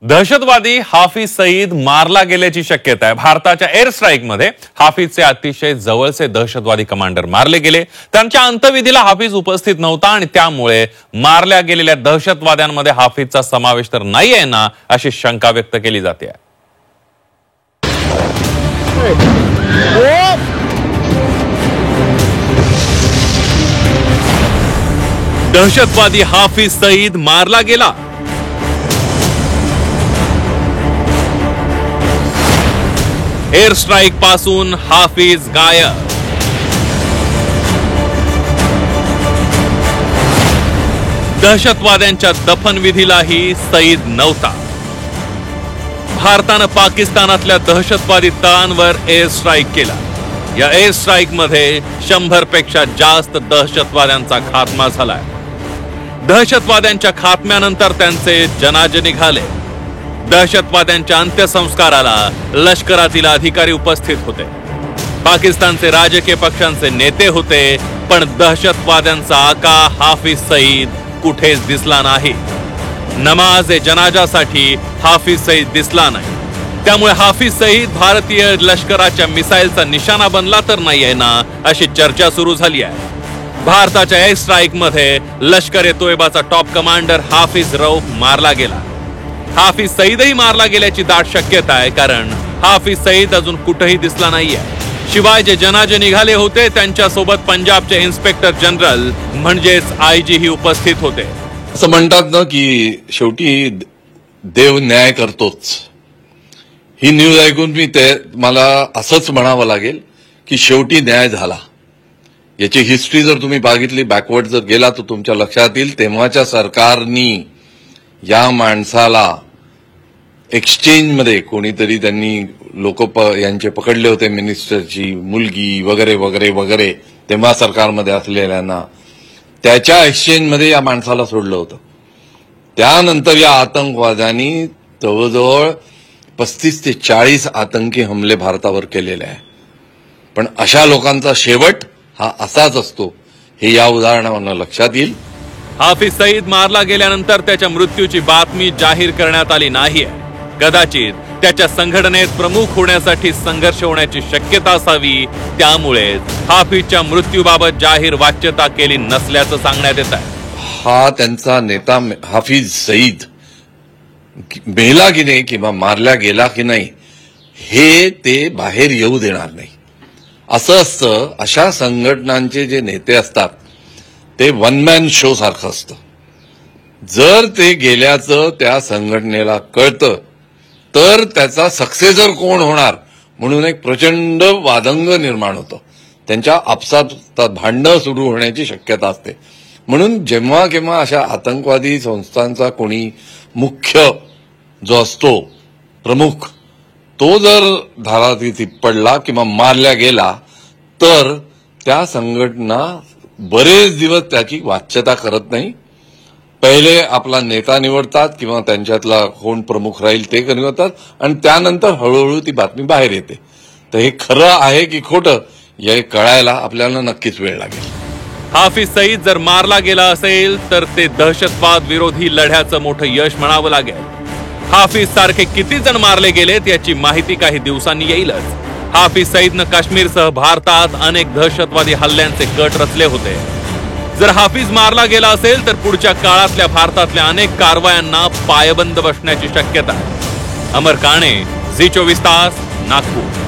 दहशतवादी हाफिज सईद मारला गेल्याची शक्यता आहे। भारताच्या एअर स्ट्राईक मध्ये हाफिजचे अतिशय जवळचे दहशतवादी कमांडर मारले गेले। त्यांच्या अंत्यविधीला हाफिज उपस्थित नव्हता आणि त्यामुळे मारल्या गेलेल्या दहशतवाद्यांमध्ये हाफिजचा समावेश तर नाही आहे ना, अशी शंका व्यक्त केली जाते। दहशतवादी हाफिज सईद मारला गेला। एअर स्ट्राईक पासून हाफिज गायब। दहशतवाद्यांच्या दफनविधीलाही सईद नव्हता। भारतानं पाकिस्तानातल्या दहशतवादी तळांवर एअर स्ट्राईक केला। या एअर स्ट्राईक मध्ये 100 पेक्षा जास्त दहशतवाद्यांचा खात्मा झालाय। दहशतवाद्यांच्या खात्म्यानंतर त्यांचे जनाजे निघाले। दहशतवाद्यांच्या अंत्यसंस्काराला लष्करातील अधिकारी उपस्थित होते। पाकिस्तानचे राजकीय पक्षांचे नेते होते, पण दहशतवाद्यांचा आका हाफिज सईद कुठेच दिसला नाही। नमाज जनाजासाठी हाफिज सईद दिसला नाही। त्यामुळे हाफिज सईद भारतीय लष्कराच्या मिसाईलचा निशाणा बनला तर नाही आहे ना, अशी चर्चा सुरू झाली आहे। भारताच्या एअर स्ट्राईक मध्ये लष्कर-ए-तोयबाचा टॉप कमांडर हाफिज रऊफ मारला गेला। हाफिज सईदही मारला गेल्याची दाट शक्यता आहे, कारण हाफिज सईद अजून कुठेही दिसला नाहीये। शिवाय जे जनाजे निघाले होते त्यांच्यासोबत पंजाबचे इन्स्पेक्टर जनरल म्हणजेच आयजी ही उपस्थित होते। असं म्हणतात ना की शेवटी देव न्याय करतोच। ही न्यूज ऐकून मला असंच म्हणावं लागेल की शेवटी न्याय झाला। याची हिस्ट्री जर तुम्ही बघितली, बॅकवर्ड जर गेला तर तुमच्या लक्षात येईल तेव्हाच्या सरकारनी या माणसाला एक्सचेंज मध्ये कोणीतरी त्यांनी लोक यांचे पकडले होते, मिनिस्टरची मुलगी वगैरे वगैरे वगैरे, तेव्हा सरकारमध्ये असलेल्यांना त्याच्या एक्सचेंज मध्ये या माणसाला सोडलं होतं। त्यानंतर या आतंकवाद्यांनी जवळजवळ 35 ते 40 आतंकी हमले भारतावर केलेले आहे। पण अशा लोकांचा शेवट हा असाच असतो, हे या उदाहरणावरून लक्षात येईल। हाफिज सईद मारला गेल्यानंतर त्याच्या मृत्यूची बातमी जाहीर करण्यात आली नाहीये। कदाचित त्याच्या संघटनेत प्रमुख होण्यासाठी संघर्ष होण्याची शक्यता असावी, त्यामुळे हाफिजच्या मृत्यूबाबत जाहीर वाच्यता केली नसल्याचं सांगण्यात येत आहे। हा त्यांचा नेता हाफिज सईद मेला की नाही किंवा मारला गेला की नाही हे ते बाहेर येऊ देणार नाही। असं असतं, अशा संघटनांचे जे नेते असतात ते वन मॅन शो सारखं असतं। जर ते गेल्याचं त्या संघटनेला कळतं तर त्याचा सक्सेसर कोण होणार म्हणून एक प्रचंड वादंग निर्माण होतं। त्यांच्या आपसात भांडणं सुरू होण्याची शक्यता असते। म्हणून जेव्हा केव्हा अशा आतंकवादी संस्थांचा कोणी मुख्य जो असतो प्रमुख, तो जर धारातीत पडला किंवा मारला गेला तर त्या संघटना बरेच दिवस त्याची वाच्यता करत नाही। पहिले आपला नेता निवडतात किंवा त्यांच्यातला कोण प्रमुख राहील ते निवडतात आणि त्यानंतर हळूहळू ती बातमी बाहेर येते। तर हे खरं आहे की खोटं हे कळायला आपल्याला नक्कीच वेळ लागेल। हाफिज सईद जर मारला गेला असेल तर ते दहशतवाद विरोधी लढ्याचं मोठं यश म्हणावं लागेल। हाफिज सारखे किती जण मारले गेलेत याची माहिती काही दिवसांनी येईलच। हाफिज सईदनं काश्मीरसह भारतात अनेक दहशतवादी हल्ल्यांचे कट रचले होते। जर हाफिज मारला गेला असेल तर पुढच्या काळातल्या भारतातल्या अनेक कारवायांना पायबंद बसण्याची शक्यता आहे। अमर काणे, झी 24 तास, नागपूर।